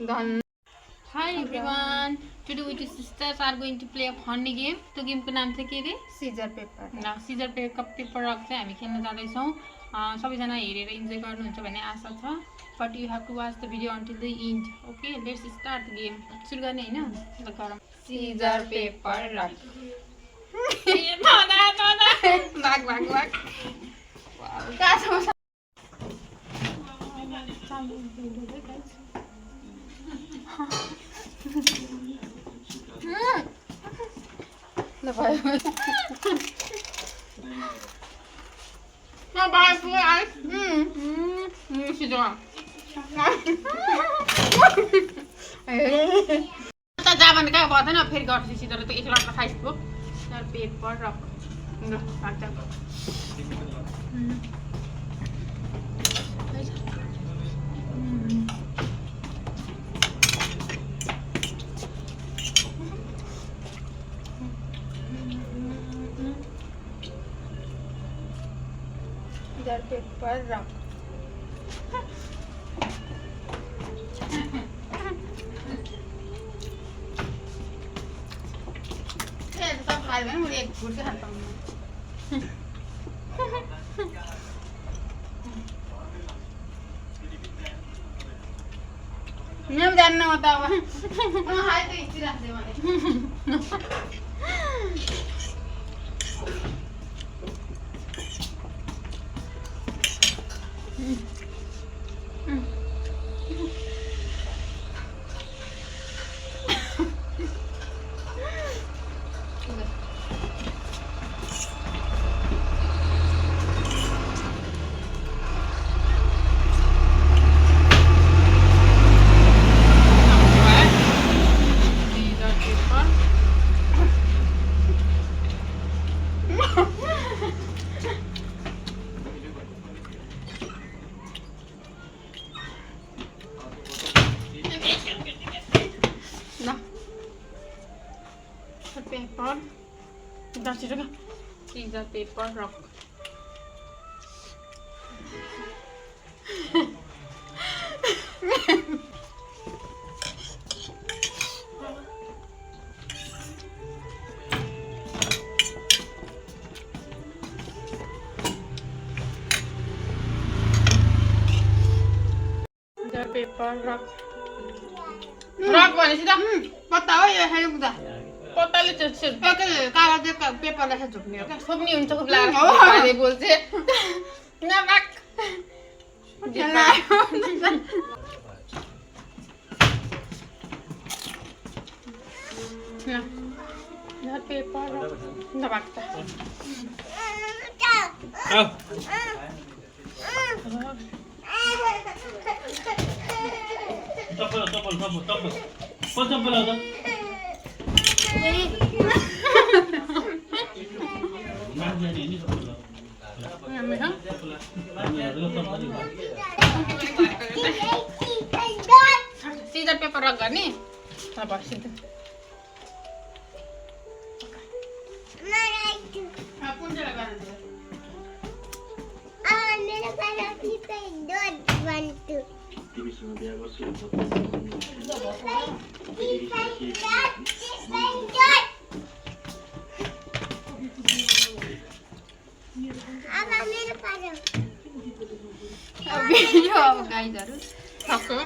Done. Hi everyone. Today we two sisters are going to play a funny game. तो game को नाम चाहिँ के रे? Scissor paper. न सीजर पेपर रक चाहिँ हामी खेल्न जाँदैछौँ. सबैजना हेरेर इन्जोय गर्नुहुन्छ भन्ने आशा छ. But you have to watch the video until the end. Okay, let's start the game. सुरु गर्ने हैन? ल गरौँ. सीजर पेपर रक. भाग. ल भयो. ल बाई पुग्यो आइ. सिधो. त जा भने कहाँ पर्दैन फेरि गर्छु सिधो त यसो लट्टा खाइसको. तर पेपर रक. ल भाग्छ. सीजर पेपर रक. सब खायो भने मैले एक घुट चाहिँ खानु पाउँदैन जान्न म त अब खाइ त इच्छा राख्दै मैले पेपर दर्शित का सीजर पेपर रक सीजर पेपर रक रक भनेपछि त पत्ता हो यो हेर्नु त पत्ताले चाहिँ कागज पेपरलाई चाहिँ झुक्ने हो क्या छोप्ने हुन्छ खुब लाग्छ बोल्छ नबाक पेपर नबाक सीजर पेपर रक गर्ने अब सिधै कुन चाहिँ गर्नु तिमीसँग बिहा गर्छु भिडियो अब गाइजहरू सक्यो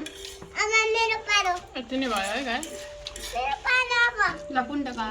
यति नै भयो है गाई ल पुण्डका